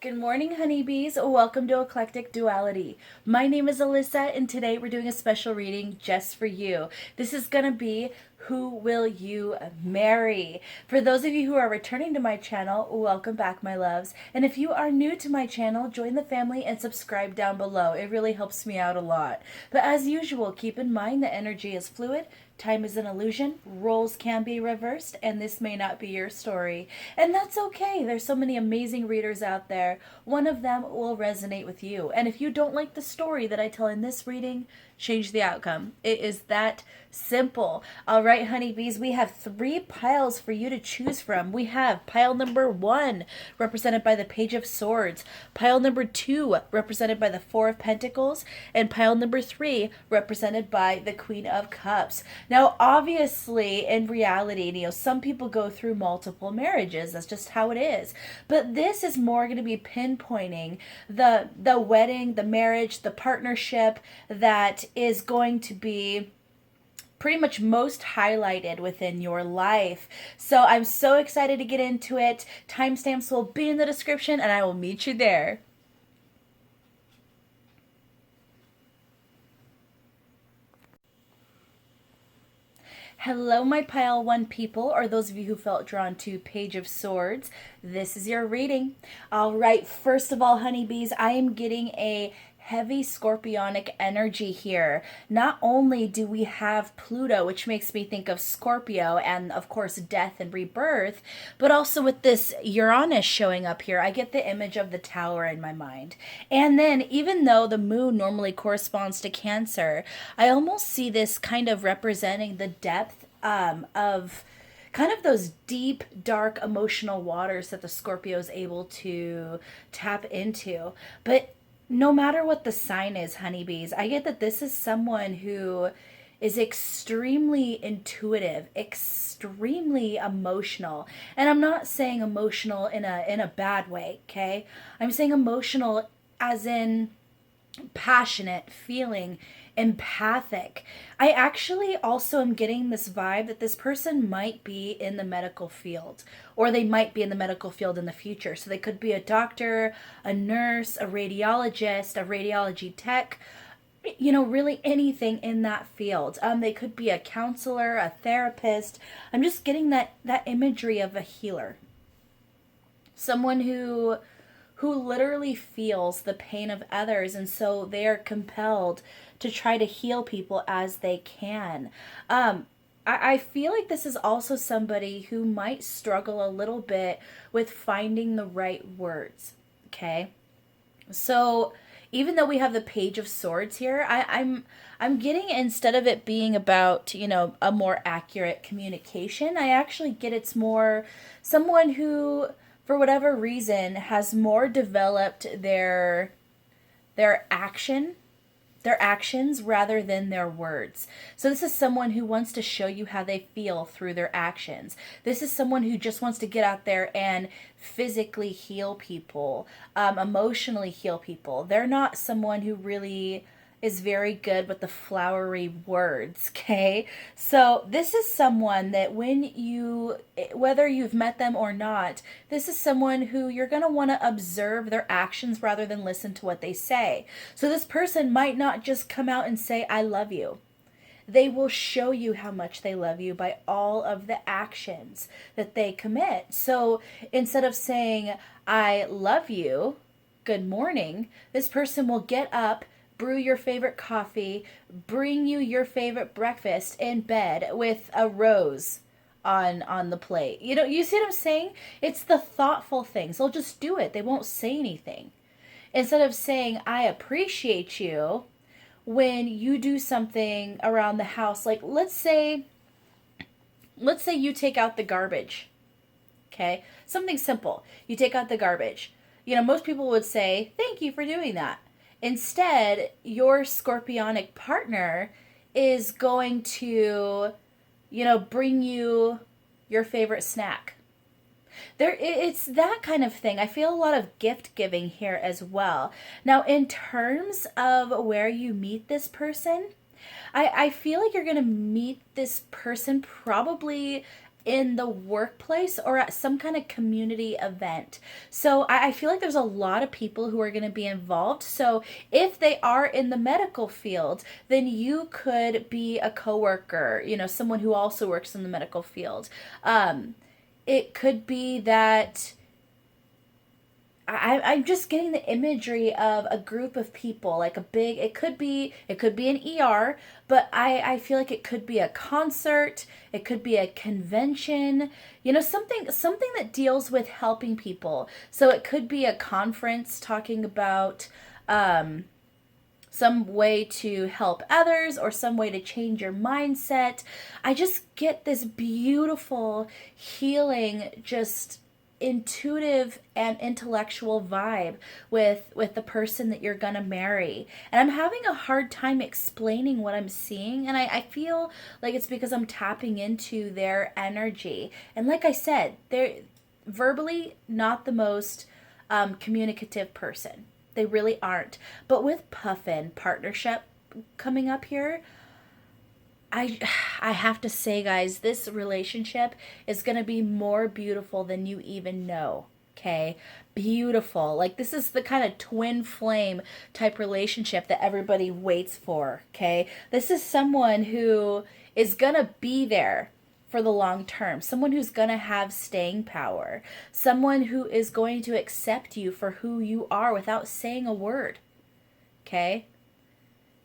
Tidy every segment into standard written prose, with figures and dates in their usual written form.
Good morning, honeybees. Welcome to Eclectic Duality. My name is Alyssa, and today we're doing a special reading just for you. This is going to be Who Will You Marry? For those of you who are returning to my channel, welcome back, my loves. And if you are new to my channel, join the family and subscribe down below. It really helps me out a lot. But as usual, keep in mind that energy is fluid. Time is an illusion, roles can be reversed, and this may not be your story. And that's okay. There's so many amazing readers out there. One of them will resonate with you. And if you don't like the story that I tell in this reading, change the outcome. It is that simple. All right, honeybees, we have 3 piles for you to choose from. We have pile number 1, represented by the Page of Swords, pile number 2, represented by the 4 of Pentacles, and pile number 3, represented by the Queen of Cups. Now, obviously, in reality, some people go through multiple marriages. That's just how it is. But this is more going to be pinpointing the wedding, the marriage, the partnership that is going to be pretty much most highlighted within your life. So I'm so excited to get into it. Timestamps will be in the description, and I will meet you there. Hello, my pile 1 people, or those of you who felt drawn to Page of Swords. This is your reading. All right, first of all, honeybees, I am getting a heavy scorpionic energy here. Not only do we have Pluto, which makes me think of Scorpio and of course death and rebirth, but also with this Uranus showing up here, I get the image of the tower in my mind. And then even though the moon normally corresponds to Cancer, I almost see this kind of representing the depth of kind of those deep, dark, emotional waters that the Scorpio is able to tap into. But no matter what the sign is, honeybees, I get that this is someone who is extremely intuitive, extremely emotional. And I'm not saying emotional in a bad way, okay? I'm saying emotional as in passionate, feeling, empathic. I actually also am getting this vibe that this person might be in the medical field, or they might be in the medical field in the future. So they could be a doctor, a nurse, a radiologist, a radiology tech, really anything in that field. They could be a counselor, a therapist. I'm just getting that imagery of a healer. Someone who literally feels the pain of others, and so they are compelled to try to heal people as they can. I feel like this is also somebody who might struggle a little bit with finding the right words. Okay, so even though we have the Page of Swords here, I'm getting, instead of it being about a more accurate communication, I actually get it's more someone who, for whatever reason, has more developed their actions rather than their words. So this is someone who wants to show you how they feel through their actions. This is someone who just wants to get out there and physically heal people, emotionally heal people. They're not someone who really is very good with the flowery words, okay? So this is someone that whether you've met them or not, this is someone who you're going to want to observe their actions rather than listen to what they say. So this person might not just come out and say, I love you. They will show you how much they love you by all of the actions that they commit. So instead of saying, I love you, good morning, this person will get up, brew your favorite coffee, bring you your favorite breakfast in bed with a rose on the plate. You see what I'm saying? It's the thoughtful things. They'll just do it. They won't say anything. Instead of saying, I appreciate you, when you do something around the house, like let's say you take out the garbage. Okay? Something simple. You take out the garbage. Most people would say, thank you for doing that. Instead, your scorpionic partner is going to, bring you your favorite snack. It's that kind of thing. I feel a lot of gift giving here as well. Now, in terms of where you meet this person, I feel like you're going to meet this person probably in the workplace or at some kind of community event. So I feel like there's a lot of people who are going to be involved. So if they are in the medical field, then you could be a coworker, you know, someone who also works in the medical field. It could be that I'm just getting the imagery of a group of people, like a big, it could be an ER, but I feel like it could be a concert, it could be a convention, you know, something that deals with helping people. So it could be a conference talking about some way to help others or some way to change your mindset. I just get this beautiful healing, just intuitive and intellectual vibe with the person that you're gonna marry. And I'm having a hard time explaining what I'm seeing, and I feel like it's because I'm tapping into their energy. And like I said, they're verbally not the most communicative person. They really aren't. But with Puffin partnership coming up here, I have to say, guys, this relationship is going to be more beautiful than you even know. Okay? Beautiful. Like, this is the kind of twin flame type relationship that everybody waits for. Okay? This is someone who is going to be there for the long term. Someone who's going to have staying power. Someone who is going to accept you for who you are without saying a word. Okay?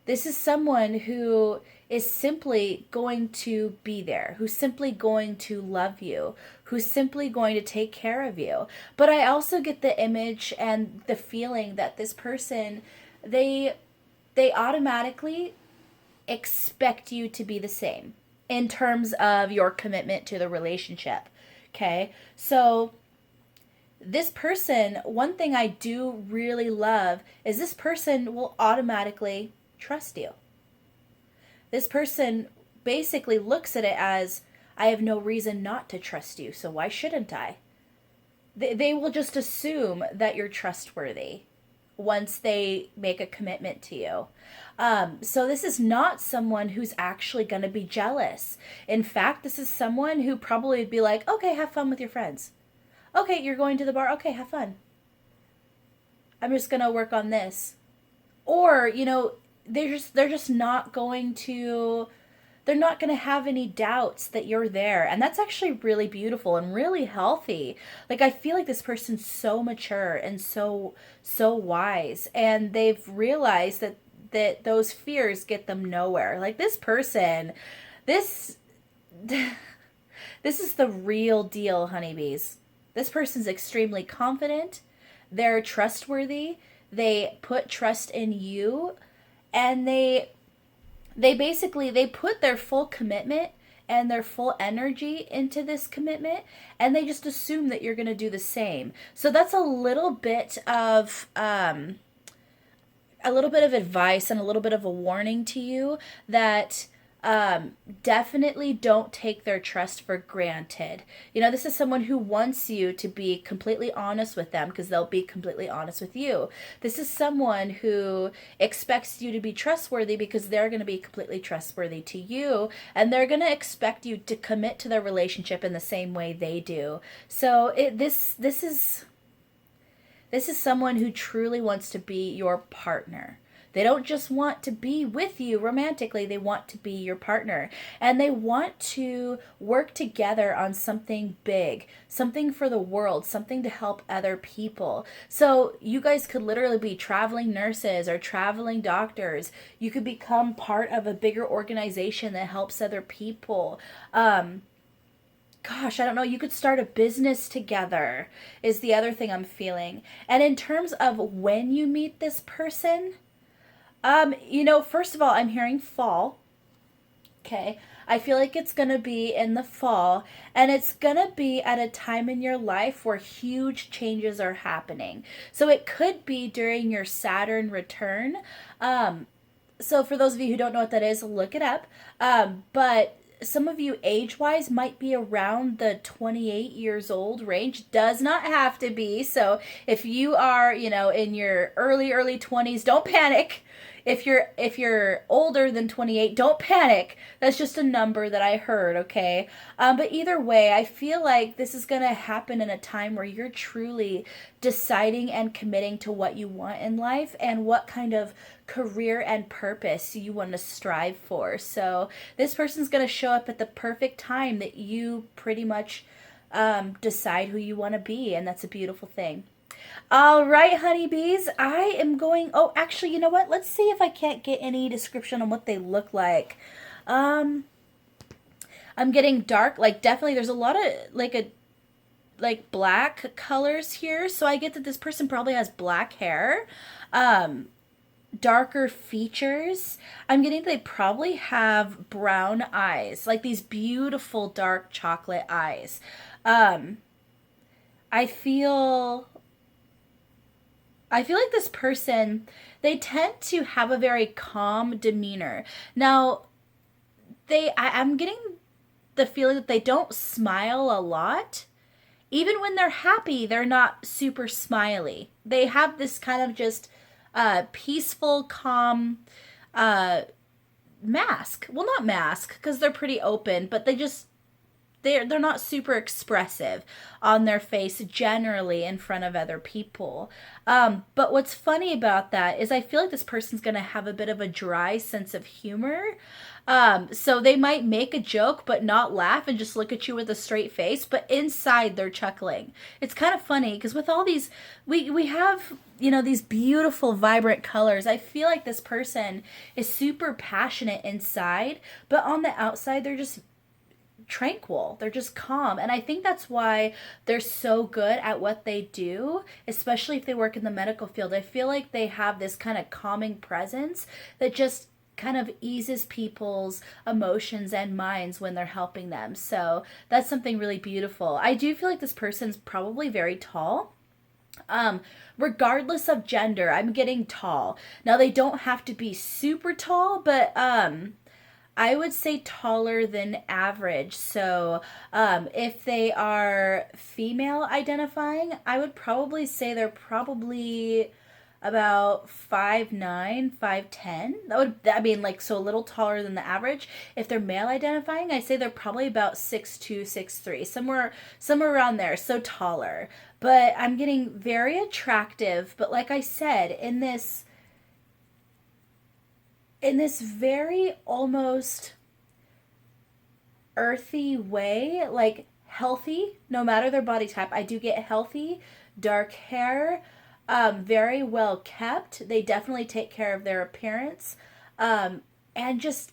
This is someone who is simply going to be there, who's simply going to love you, who's simply going to take care of you. But I also get the image and the feeling that this person, they automatically expect you to be the same in terms of your commitment to the relationship. Okay? So this person, one thing I do really love is this person will automatically trust you. This person basically looks at it as, I have no reason not to trust you, so why shouldn't I? They will just assume that you're trustworthy once they make a commitment to you. So this is not someone who's actually going to be jealous. In fact, this is someone who probably would be like, okay, have fun with your friends. Okay, you're going to the bar. Okay, have fun. I'm just going to work on this. Or, you know, they're just not going to, they're not going to have any doubts that you're there. And that's actually really beautiful and really healthy. Like, I feel like this person's so mature and so wise, and they've realized that those fears get them nowhere. Like, this person, this this is the real deal, honeybees. This person's extremely confident. They're trustworthy. They put trust in you, and they basically, they put their full commitment and their full energy into this commitment, and they just assume that you're going to do the same. So that's a little bit of advice and a little bit of a warning to you that definitely don't take their trust for granted. You know, this is someone who wants you to be completely honest with them because they'll be completely honest with you. This is someone who expects you to be trustworthy because they're going to be completely trustworthy to you, and they're going to expect you to commit to their relationship in the same way they do. So this is someone who truly wants to be your partner. They don't just want to be with you romantically, they want to be your partner. And they want to work together on something big, something for the world, something to help other people. So you guys could literally be traveling nurses or traveling doctors. You could become part of a bigger organization that helps other people. Gosh, I don't know, you could start a business together is the other thing I'm feeling. And in terms of when you meet this person, you know, first of all, I'm hearing fall. Okay. I feel like it's going to be in the fall, and it's going to be at a time in your life where huge changes are happening. So it could be during your Saturn return. So for those of you who don't know what that is, look it up. But some of you age-wise might be around the 28 years old range. Does not have to be. So if you are, you know, in your early 20s, don't panic. if you're older than 28, don't panic. That's just a number that I heard, okay? But either way, I feel like this is going to happen in a time where you're truly deciding and committing to what you want in life and what kind of career and purpose you want to strive for. So this person's going to show up at the perfect time that you pretty much decide who you want to be, and that's a beautiful thing. All right, honeybees, I am going. Oh, actually, you know what? Let's see if I can't get any description on what they look like. Um, I'm getting dark, like definitely. There's a lot of like black colors here, so I get that this person probably has black hair. Um, Darker features. I'm getting they probably have brown eyes, like these beautiful dark chocolate eyes. Um, I feel I feel like this person, they tend to have a very calm demeanor. Now, I'm getting the feeling that they don't smile a lot. Even when they're happy, they're not super smiley. They have this kind of just peaceful, calm uh, mask. Well, not mask because they're pretty open, but they're not super expressive on their face generally in front of other people. But what's funny about that is I feel like this person's going to have a bit of a dry sense of humor. So they might make a joke but not laugh and just look at you with a straight face, but inside they're chuckling. It's kind of funny because with all these, we have, these beautiful vibrant colors. I feel like this person is super passionate inside, but on the outside they're just tranquil. They're just calm. And I think that's why they're so good at what they do, especially if they work in the medical field. I feel like they have this kind of calming presence that just kind of eases people's emotions and minds when they're helping them. So that's something really beautiful. I do feel like this person's probably very tall. Regardless of gender, I'm getting tall. Now they don't have to be super tall, but I would say taller than average. So if they are female identifying, I would probably say they're probably about 5'9", 5'10". So a little taller than the average. If they're male identifying, I say they're probably about 6'2", 6'3", somewhere around there, so taller. But I'm getting very attractive, but like I said, in this very almost earthy way, like healthy, no matter their body type. I do get healthy, dark hair, very well kept. They definitely take care of their appearance, and just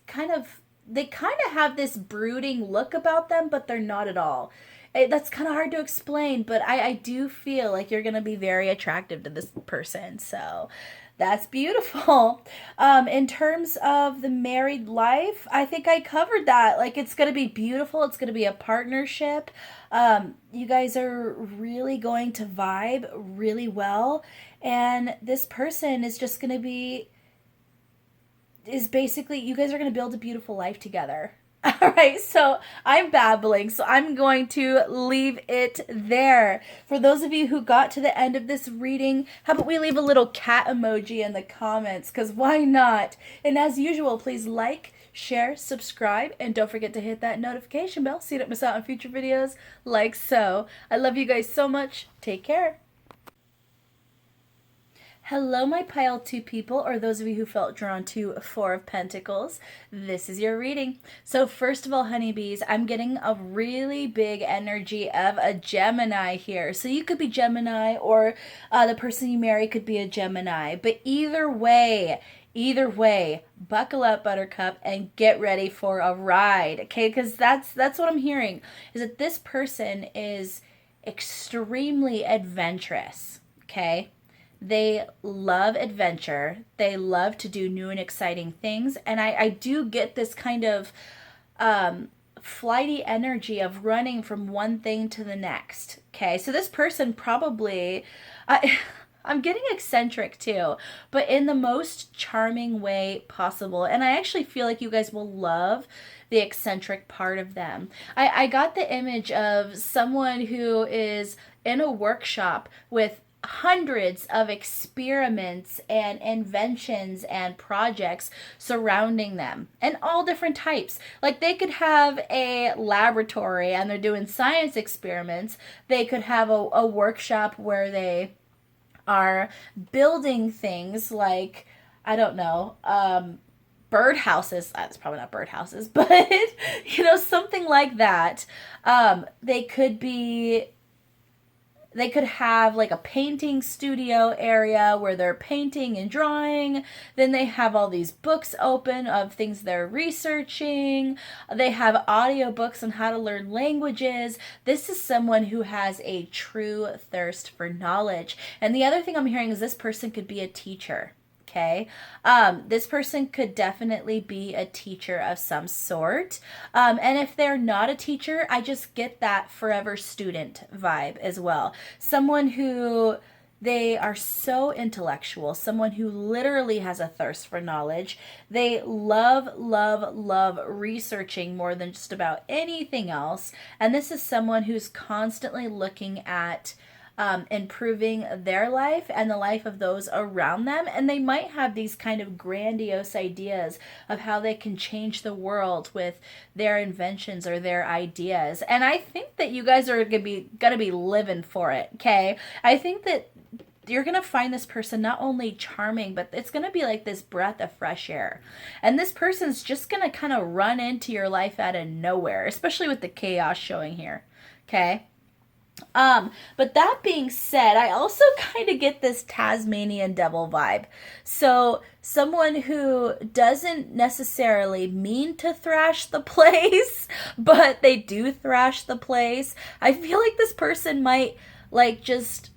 they kind of have this brooding look about them, but they're not at all. That's kind of hard to explain, but I do feel like you're going to be very attractive to this person. So that's beautiful. In terms of the married life, I think I covered that. Like, it's going to be beautiful. It's going to be a partnership. You guys are really going to vibe really well. And this person is just going to is basically, you guys are going to build a beautiful life together. All right, so I'm babbling, so I'm going to leave it there. For those of you who got to the end of this reading, how about we leave a little cat emoji in the comments, because why not? And as usual, please like, share, subscribe, and don't forget to hit that notification bell so you don't miss out on future videos like so. I love you guys so much. Take care. Hello, my pile 2 people, or those of you who felt drawn to 4 of Pentacles. This is your reading. So first of all, honeybees, I'm getting a really big energy of a Gemini here. So you could be Gemini, or the person you marry could be a Gemini. But either way, buckle up, Buttercup, and get ready for a ride, okay? Because that's what I'm hearing, is that this person is extremely adventurous, okay? They love adventure. They love to do new and exciting things. And I do get this kind of flighty energy of running from one thing to the next. Okay, so this person probably, I'm getting eccentric too, but in the most charming way possible. And I actually feel like you guys will love the eccentric part of them. I got the image of someone who is in a workshop with hundreds of experiments and inventions and projects surrounding them, and all different types. Like, they could have a laboratory and they're doing science experiments. They could have a workshop where they are building things like, I don't know, bird houses. That's probably not bird houses, but something like that. They could be they could have like a painting studio area where they're painting and drawing. Then they have all these books open of things they're researching. They have audiobooks on how to learn languages. This is someone who has a true thirst for knowledge. And the other thing I'm hearing is this person could be a teacher. Okay. This person could definitely be a teacher of some sort. And if they're not a teacher, I just get that forever student vibe as well. Someone who they are so intellectual, someone who literally has a thirst for knowledge. They love, love, love researching more than just about anything else. And this is someone who's constantly looking at improving their life and the life of those around them. And they might have these kind of grandiose ideas of how they can change the world with their inventions or their ideas. And I think that you guys are gonna be living for it, okay? I think that you're going to find this person not only charming, but it's going to be like this breath of fresh air. And this person's just going to kind of run into your life out of nowhere, especially with the chaos showing here, okay? But that being said, I also kind of get this Tasmanian devil vibe. So someone who doesn't necessarily mean to thrash the place, but they do thrash the place. I feel like this person might like just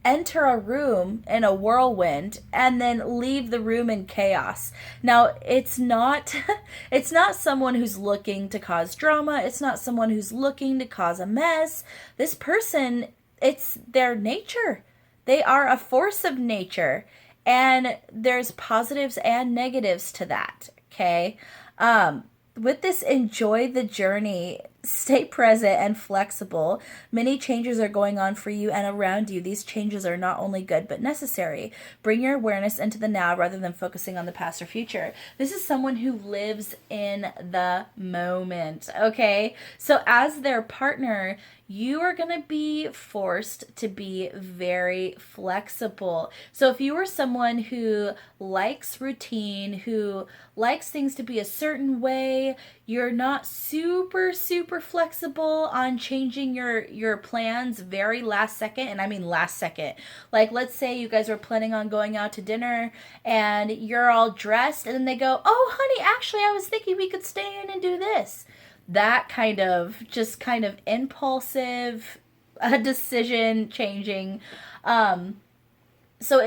enter a room in a whirlwind and then leave the room in chaos. Now, it's not it's not someone who's looking to cause drama. It's not someone who's looking to cause a mess. This person, it's their nature. They are a force of nature, and there's positives and negatives to that, okay? With this, enjoy the journey, stay present and flexible. Many changes are going on for you and around you. These changes are not only good but necessary. Bring your awareness into the now rather than focusing on the past or future. This is someone who lives in the moment, okay? So as their partner, you are going to be forced to be very flexible. So if you are someone who likes routine, who likes things to be a certain way, you're not super flexible on changing your plans very last second. And I mean last second. Like, let's say you guys were planning on going out to dinner and you're all dressed, and then they go, "Oh honey, actually I was thinking we could stay in and do this." That kind of impulsive decision changing. So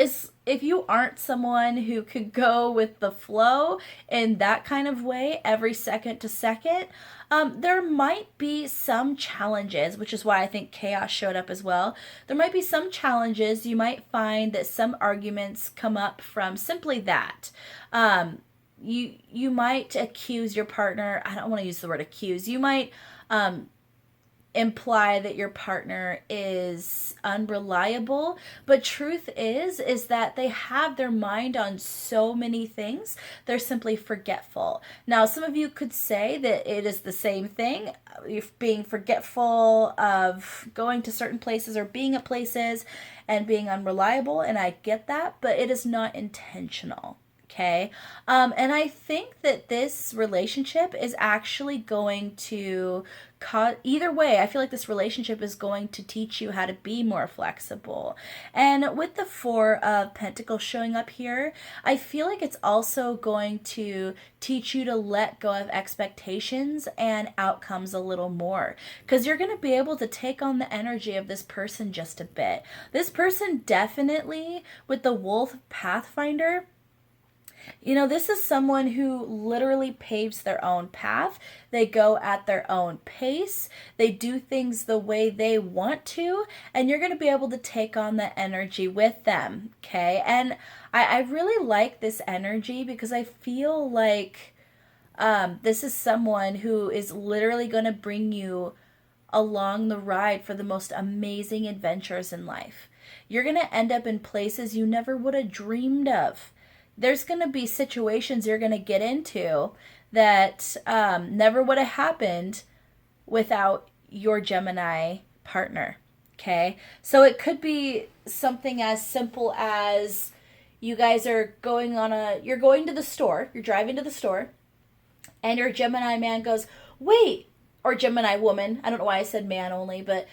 if you aren't someone who could go with the flow in that kind of way every second to second, there might be some challenges, which is why I think chaos showed up as well. There might be some challenges. You might find that some arguments come up from simply that. You might accuse your partner. I don't want to use the word accuse. You might imply that your partner is unreliable, but truth is that they have their mind on so many things, they're simply forgetful. Now, some of you could say that it is the same thing, being forgetful of going to certain places or being at places and being unreliable, and I get that, but it is not intentional. Okay. And I think that this relationship is actually going to either way, I feel like this relationship is going to teach you how to be more flexible. And with the Four of Pentacles showing up here, I feel like it's also going to teach you to let go of expectations and outcomes a little more, because you're going to be able to take on the energy of this person just a bit. This person definitely, with the Wolf Pathfinder, this is someone who literally paves their own path. They go at their own pace. They do things the way they want to, and you're going to be able to take on the energy with them, okay? And I really like this energy because I feel like this is someone who is literally going to bring you along the ride for the most amazing adventures in life. You're going to end up in places you never would have dreamed of. There's going to be situations you're going to get into that never would have happened without your Gemini partner. Okay, so it could be something as simple as you guys are you're going to the store, you're driving to the store, and your Gemini man goes, wait, or Gemini woman, I don't know why I said man only, but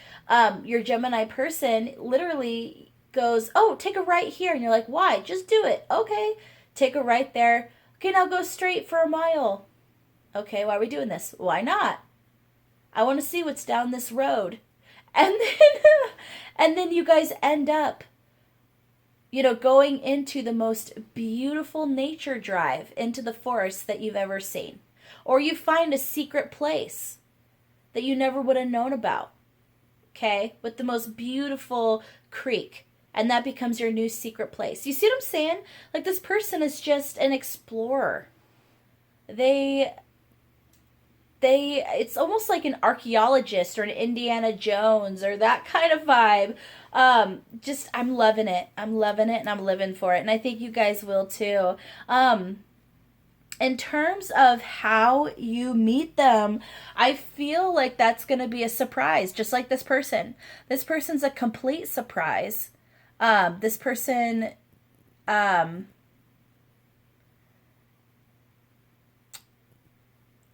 your Gemini person literally goes, oh, take a right here. And you're like, why? Just do it. Okay, take a right there. Okay, now go straight for a mile. Okay, why are we doing this? Why not? I want to see what's down this road. And then, and then you guys end up, going into the most beautiful nature drive into the forest that you've ever seen. Or you find a secret place that you never would have known about, okay, with the most beautiful creek. And that becomes your new secret place. You see what I'm saying? Like, this person is just an explorer. It's almost like an archaeologist or an Indiana Jones or that kind of vibe. I'm loving it. I'm loving it and I'm living for it. And I think you guys will too. In terms of how you meet them, I feel like that's going to be a surprise, just like this person. This person's a complete surprise. This person,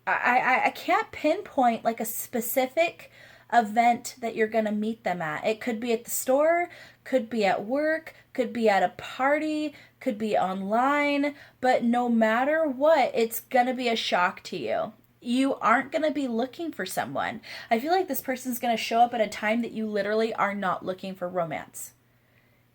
I can't pinpoint like a specific event that you're going to meet them at. It could be at the store, could be at work, could be at a party, could be online, but no matter what, it's going to be a shock to you. You aren't going to be looking for someone. I feel like this person's going to show up at a time that you literally are not looking for romance.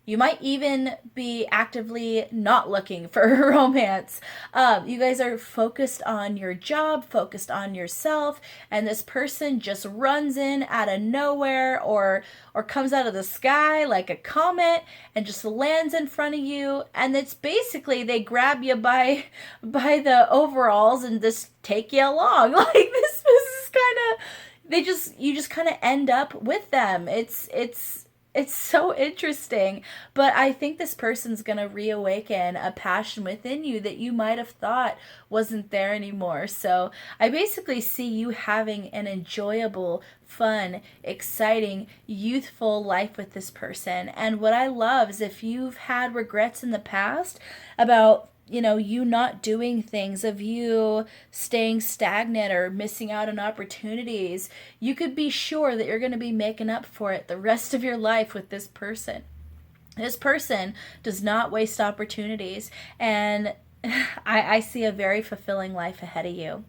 You might even be actively not looking for romance. You guys are focused on your job, focused on yourself, and this person just runs in out of nowhere or comes out of the sky like a comet and just lands in front of you. And it's basically they grab you by the overalls and just take you along. Like this is kind of you just kind of end up with them. It's so interesting, but I think this person's going to reawaken a passion within you that you might have thought wasn't there anymore. So I basically see you having an enjoyable, fun, exciting, youthful life with this person. And what I love is if you've had regrets in the past about you not doing things, of you staying stagnant or missing out on opportunities, you could be sure that you're going to be making up for it the rest of your life with this person. This person does not waste opportunities, and I see a very fulfilling life ahead of you.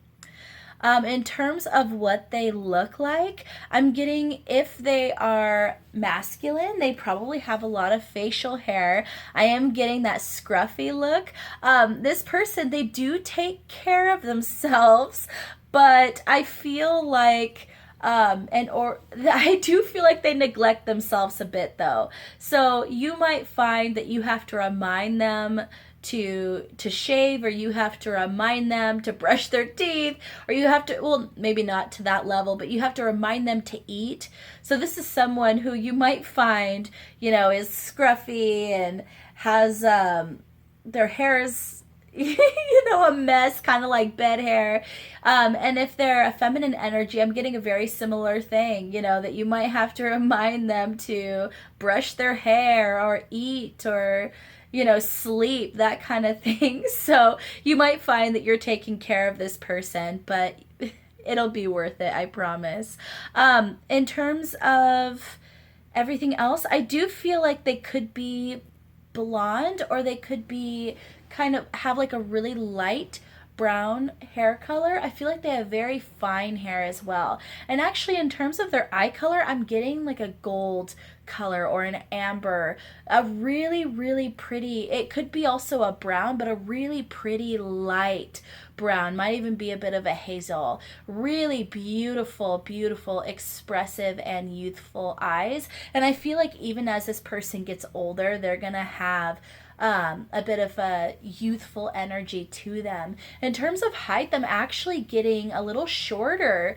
In terms of what they look like, I'm getting, if they are masculine, they probably have a lot of facial hair. I am getting that scruffy look. This person, they do take care of themselves, but I feel like I do feel like they neglect themselves a bit though. So you might find that you have to remind them to shave, or you have to remind them to brush their teeth, or you have to, well, maybe not to that level, but you have to remind them to eat. So this is someone who you might find, is scruffy and has their hair is a mess, kind of like bed hair. And if they're a feminine energy, I'm getting a very similar thing, that you might have to remind them to brush their hair or eat or sleep, that kind of thing. So you might find that you're taking care of this person, but it'll be worth it, I promise. In terms of everything else, I do feel like they could be blonde, or they could be kind of have like a really light brown hair color. I feel like they have very fine hair as well. And actually, in terms of their eye color, I'm getting like a gold color or an amber, a really, really pretty, it could be also a brown, but a really pretty light brown, might even be a bit of a hazel. Really beautiful, beautiful, expressive and youthful eyes. And I feel like even as this person gets older, they're gonna have a bit of a youthful energy to them. In terms of height, I'm actually getting a little shorter.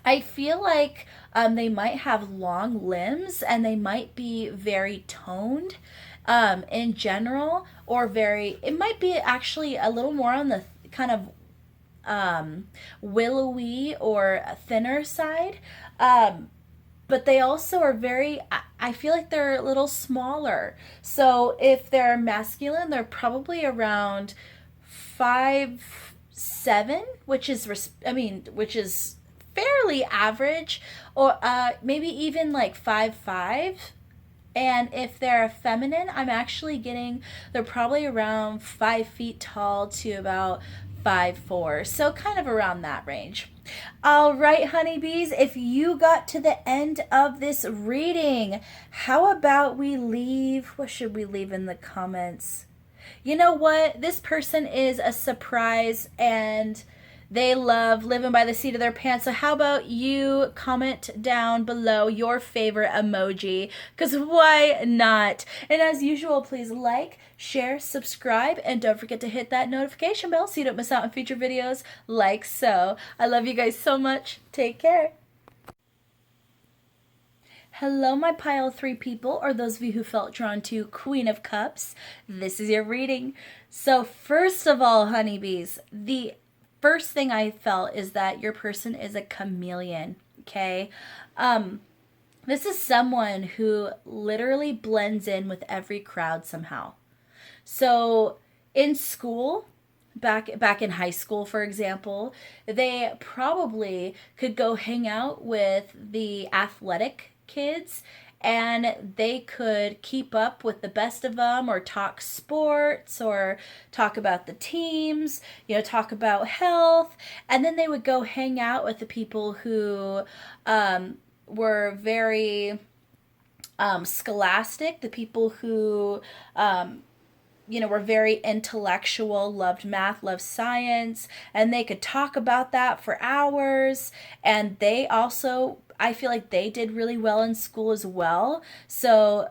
I feel like they might have long limbs and they might be very toned in general, or very, it might be actually a little more on the kind of willowy or thinner side. But they also are very, I feel like they're a little smaller. So if they're masculine, they're probably around 5'7", which is, which is fairly average, or maybe even like 5'5". And if they're feminine, I'm actually getting, they're probably around 5 feet tall to about 5'4". So kind of around that range. All right, honeybees, if you got to the end of this reading, how about we leave, what should we leave in the comments? You know what? This person is a surprise and they love living by the seat of their pants. So how about you comment down below your favorite emoji? Because why not? And as usual, please like, share, subscribe, and don't forget to hit that notification bell so you don't miss out on future videos like so. I love you guys so much. Take care. Hello, my pile 3 people, or those of you who felt drawn to Queen of Cups. This is your reading. So first of all, honeybees, the first thing I felt is that your person is a chameleon, okay? This is someone who literally blends in with every crowd somehow. So in school, back in high school, for example, they probably could go hang out with the athletic kids and they could keep up with the best of them, or talk sports, or talk about the teams, talk about health. And then they would go hang out with the people who were very scholastic, the people who were very intellectual, loved math, loved science, and they could talk about that for hours. And they also, I feel like they did really well in school as well. So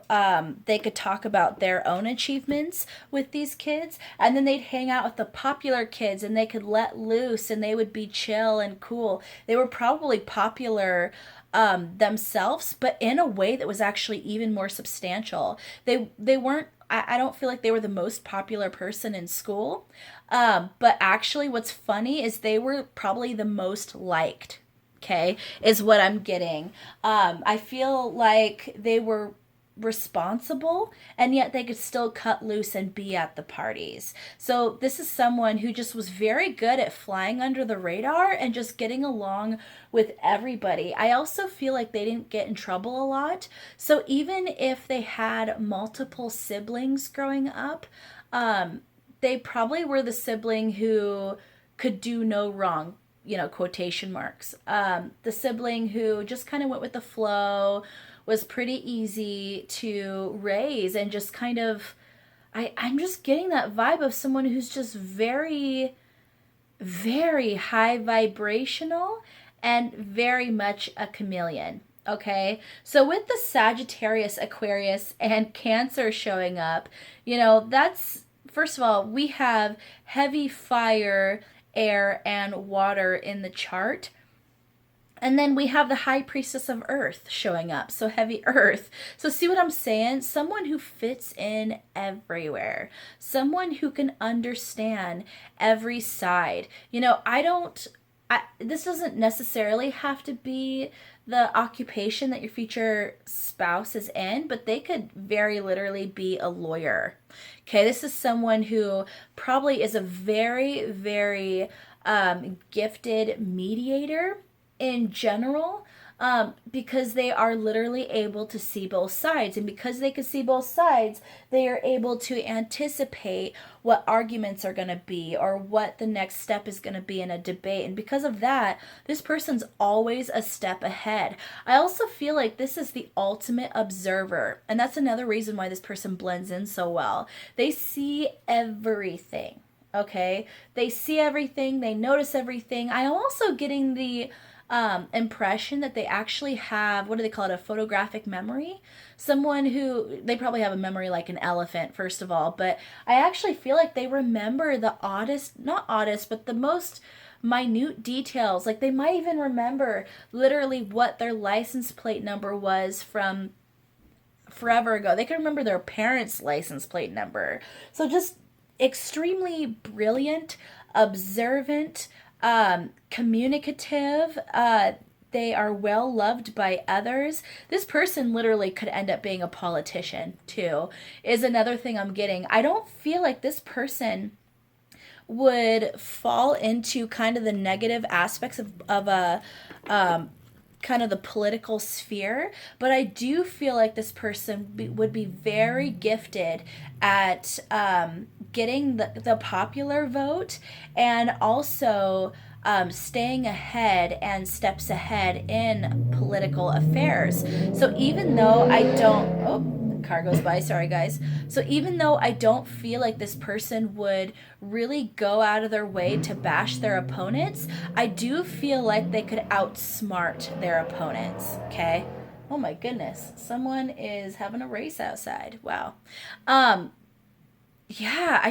they could talk about their own achievements with these kids. And then they'd hang out with the popular kids and they could let loose and they would be chill and cool. They were probably popular themselves, but in a way that was actually even more substantial. They weren't, I don't feel like they were the most popular person in school. But actually what's funny is they were probably the most liked, okay, is what I'm getting. I feel like they were responsible and yet they could still cut loose and be at the parties. So this is someone who just was very good at flying under the radar and just getting along with everybody. I also feel like they didn't get in trouble a lot. So even if they had multiple siblings growing up, they probably were the sibling who could do no wrong, quotation marks. The sibling who just kind of went with the flow, was pretty easy to raise, and just kind of, I'm just getting that vibe of someone who's just very, very high vibrational and very much a chameleon. Okay, so with the Sagittarius, Aquarius, and Cancer showing up, that's, first of all, we have heavy fire, air, and water in the chart. And then we have the High Priestess of Earth showing up, so heavy earth. So see what I'm saying? Someone who fits in everywhere. Someone who can understand every side. This doesn't necessarily have to be the occupation that your future spouse is in, but they could very literally be a lawyer. Okay, this is someone who probably is a very, very gifted mediator in general, because they are literally able to see both sides. And because they can see both sides, they are able to anticipate what arguments are going to be or what the next step is going to be in a debate. And because of that, this person's always a step ahead. I also feel like this is the ultimate observer. And that's another reason why this person blends in so well. They see everything. Okay? They see everything. They notice everything. I'm also getting the impression that they actually have, what do they call it, a photographic memory? Someone who, they probably have a memory like an elephant, first of all, but I actually feel like they remember the oddest, not oddest, but the most minute details. Like they might even remember literally what their license plate number was from forever ago. They can remember their parents' license plate number. So just extremely brilliant, observant, communicative. They are well loved by others. This person literally could end up being a politician too, is another thing I'm getting. I don't feel like this person would fall into kind of the negative aspects of a kind of the political sphere, but I do feel like this person would be very gifted at getting the popular vote, and also staying ahead and steps ahead in political affairs. So even though I don't, oh, car goes by, sorry guys. So even though I don't feel like this person would really go out of their way to bash their opponents, I do feel like they could outsmart their opponents, okay? Oh my goodness, someone is having a race outside. Wow. Yeah,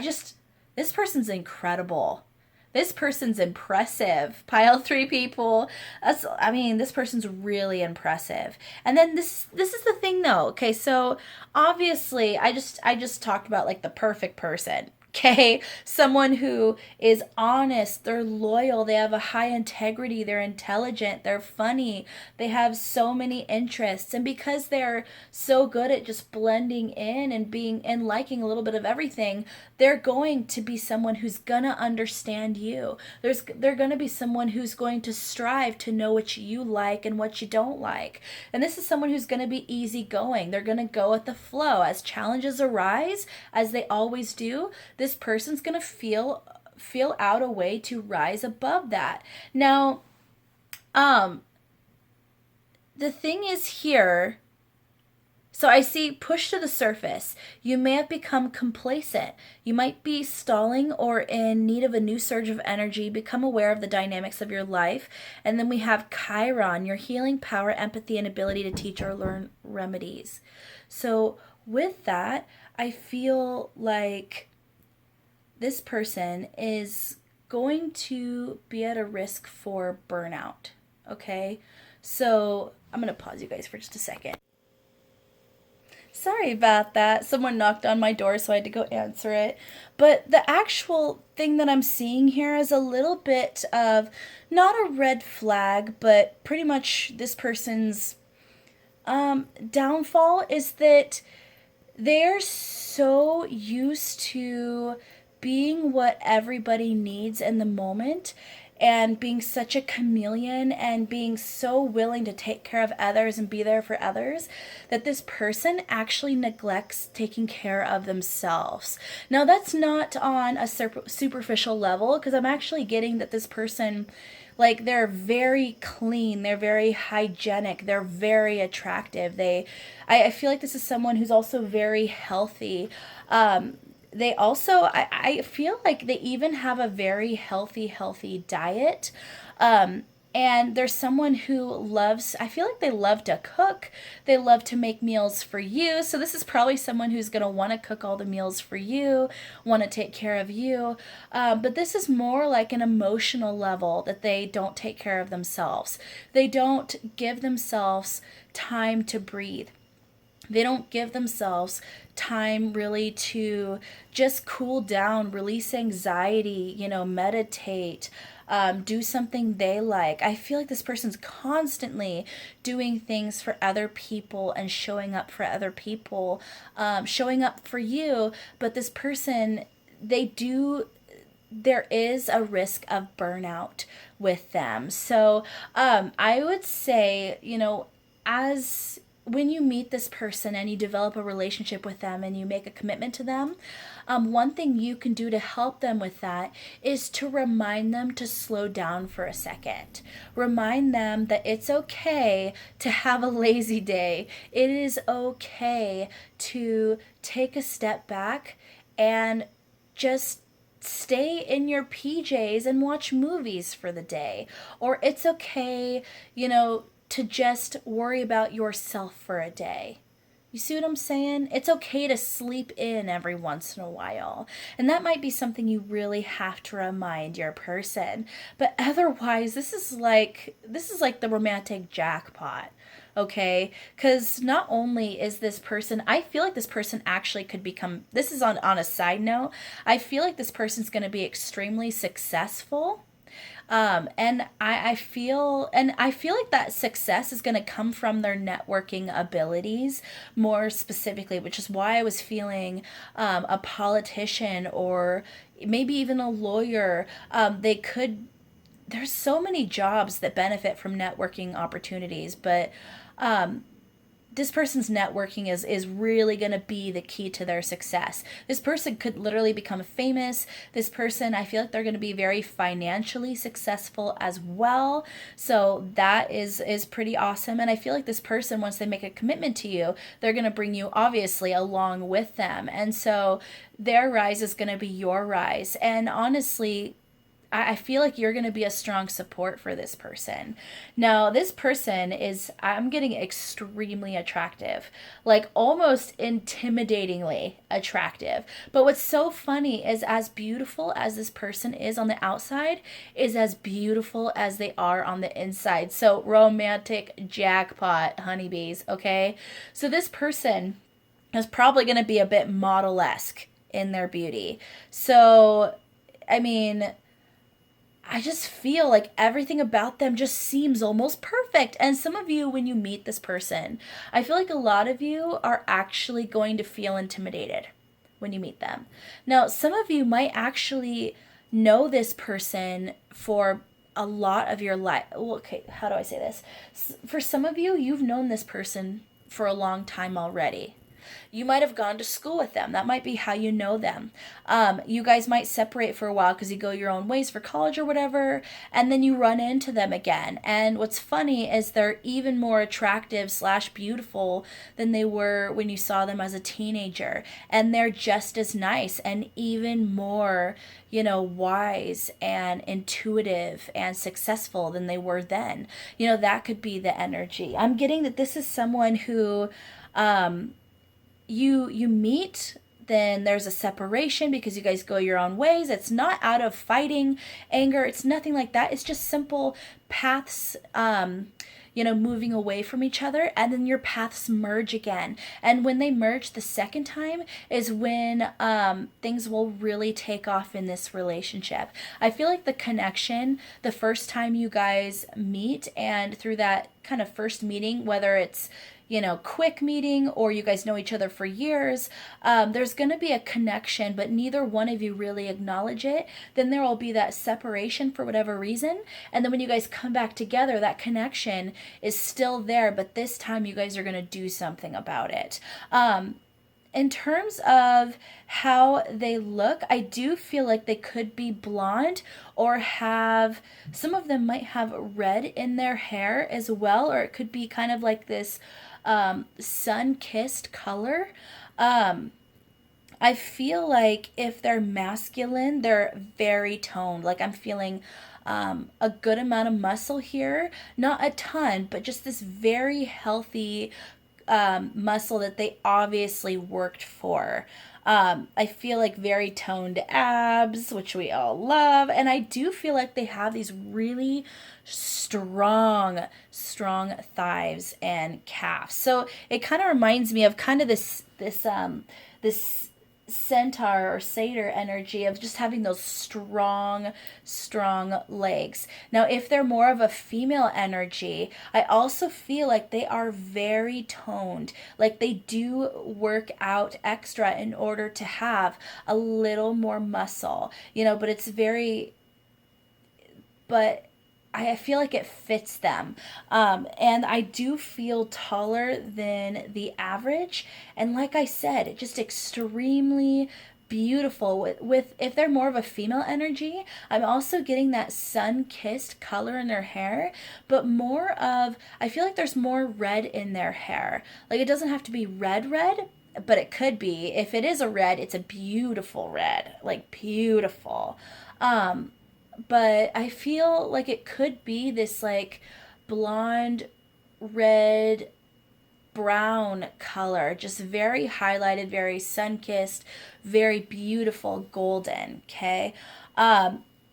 this person's incredible. This person's impressive. Pile 3 people. This person's really impressive. And then this is the thing though. Okay, so obviously I just talked about like the perfect person. Okay, someone who is honest, they're loyal, they have a high integrity, they're intelligent, they're funny, they have so many interests, and because they're so good at just blending in and being and liking a little bit of everything, they're going to be someone who's gonna understand you. They're gonna be someone who's going to strive to know what you like and what you don't like. And this is someone who's gonna be easygoing. They're gonna go with the flow as challenges arise, as they always do. This person's going to feel out a way to rise above that. Now, the thing is here, so I see push to the surface. You may have become complacent. You might be stalling or in need of a new surge of energy. Become aware of the dynamics of your life. And then we have Chiron, your healing power, empathy, and ability to teach or learn remedies. So with that, I feel like this person is going to be at a risk for burnout, okay? So I'm going to pause you guys for just a second. Sorry about that. Someone knocked on my door, so I had to go answer it. But the actual thing that I'm seeing here is a little bit of, not a red flag, but pretty much this person's downfall is that they're so used to being what everybody needs in the moment, and being such a chameleon and being so willing to take care of others and be there for others, that this person actually neglects taking care of themselves. Now that's not on a superficial level, because I'm actually getting that this person, like, they're very clean, they're very hygienic, they're very attractive. I feel like this is someone who's also very healthy. They also, I feel like they even have a very healthy diet. And there's someone who loves, I feel like they love to cook. They love to make meals for you. So this is probably someone who's going to want to cook all the meals for you, want to take care of you. But this is more like an emotional level, that they don't take care of themselves. They don't give themselves time to breathe. They don't give themselves time really to just cool down, release anxiety, meditate, do something they like. I feel like this person's constantly doing things for other people and showing up for other people, showing up for you. But this person, there is a risk of burnout with them. So I would say, as when you meet this person and you develop a relationship with them and you make a commitment to them, one thing you can do to help them with that is to remind them to slow down for a second. Remind them that it's okay to have a lazy day. It is okay to take a step back and just stay in your PJs and watch movies for the day. Or it's okay, to just worry about yourself for a day. You see what I'm saying? It's okay to sleep in every once in a while. And that might be something you really have to remind your person. But otherwise, this is like the romantic jackpot. Okay? Cuz not only is this person, I feel like this person actually could become, this is on a side note, I feel like this person's going to be extremely successful, and I feel like that success is going to come from their networking abilities more specifically, which is why I was feeling a politician or maybe even a lawyer. They could. There's so many jobs that benefit from networking opportunities, but this person's networking is really going to be the key to their success. This person could literally become famous. This person, I feel like they're going to be very financially successful as well. So that is pretty awesome. And I feel like this person, once they make a commitment to you, they're going to bring you obviously along with them. And so their rise is going to be your rise. And honestly, I feel like you're going to be a strong support for this person. Now, this person is, I'm getting extremely attractive, like almost intimidatingly attractive. But what's so funny is, as beautiful as this person is on the outside, is as beautiful as they are on the inside. So, romantic jackpot, honeybees, okay? So, this person is probably going to be a bit model-esque in their beauty. So, I mean, I just feel like everything about them just seems almost perfect. And some of you, when you meet this person, I feel like a lot of you are actually going to feel intimidated when you meet them. Now, some of you might actually know this person for a lot of your life. Okay, how do I say this? For some of you, you've known this person for a long time already. You might have gone to school with them. That might be how you know them. You guys might separate for a while because you go your own ways for college or whatever, and then you run into them again. And what's funny is they're even more attractive / beautiful than they were when you saw them as a teenager. And they're just as nice and even more, wise and intuitive and successful than they were then. That could be the energy. I'm getting that this is someone who, you meet, then there's a separation because you guys go your own ways. It's not out of fighting, anger. It's nothing like that. It's just simple paths, moving away from each other, and then your paths merge again. And when they merge the second time is when things will really take off in this relationship. I feel like the connection, the first time you guys meet, and through that kind of first meeting, whether it's quick meeting or you guys know each other for years, there's going to be a connection, but neither one of you really acknowledge it. Then there will be that separation for whatever reason. And then when you guys come back together, that connection is still there, but this time you guys are going to do something about it. In terms of how they look, I do feel like they could be blonde or some of them might have red in their hair as well, or it could be kind of like this sun-kissed color. I feel like if they're masculine, they're very toned. Like I'm feeling a good amount of muscle here. Not a ton, but just this very healthy muscle that they obviously worked for. I feel like very toned abs, which we all love. And I do feel like they have these really strong thighs and calves. So it kind of reminds me of kind of this centaur or satyr energy of just having those strong legs. Now, if they're more of a female energy, I also feel like they are very toned. Like they do work out extra in order to have a little more muscle, but I feel like it fits them. And I do feel taller than the average. And like I said, just extremely beautiful. With if they're more of a female energy, I'm also getting that sun-kissed color in their hair, but I feel like there's more red in their hair. Like it doesn't have to be red, but it could be. If it is a red, it's a beautiful red, like beautiful. But I feel like it could be this like blonde, red, brown color, just very highlighted, very sun-kissed, very beautiful golden. Okay.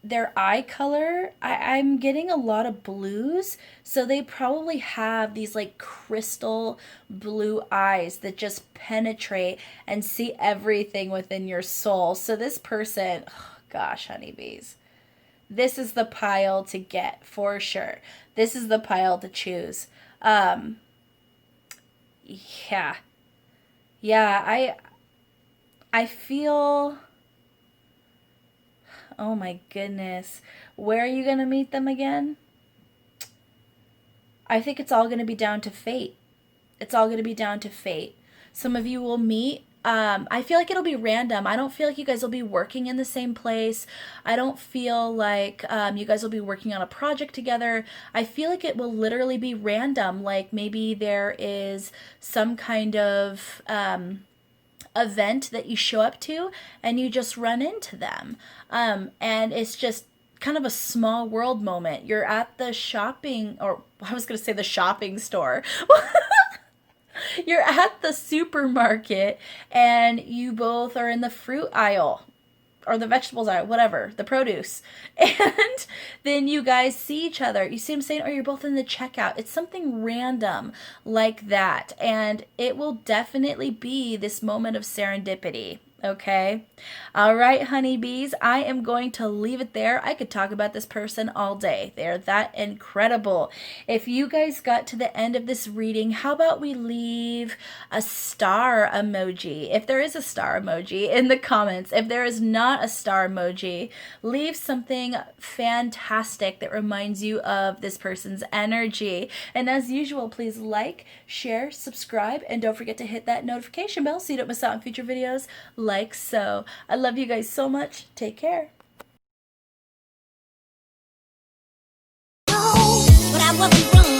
Their eye color, I'm getting a lot of blues, so they probably have these like crystal blue eyes that just penetrate and see everything within your soul. So this person, oh gosh, honeybees, this is the pile to get for sure. This is the pile to choose. Um, yeah, yeah, I feel. Oh my goodness, where are you gonna meet them again? I think it's all gonna be down to fate. It's all gonna be down to fate. Some of you will meet. I feel like it'll be random. I don't feel like you guys will be working in the same place. I don't feel like you guys will be working on a project together. I feel like it will literally be random. Like maybe there is some kind of event that you show up to and you just run into them. And it's just kind of a small world moment. You're at the shopping, or I was going to say the shopping store. You're at the supermarket and you both are in the fruit aisle or the vegetables aisle, whatever, the produce. And then you guys see each other. You see what I'm saying? Or you're both in the checkout. It's something random like that. And it will definitely be this moment of serendipity. Okay. All right, honeybees. I am going to leave it there. I could talk about this person all day. They're that incredible. If you guys got to the end of this reading, how about we leave a star emoji? If there is a star emoji in the comments. If there is not a star emoji, leave something fantastic that reminds you of this person's energy. And as usual, please like, share, subscribe, and don't forget to hit that notification bell so you don't miss out on future videos like so. I love you guys so much. Take care. But I wasn't wrong.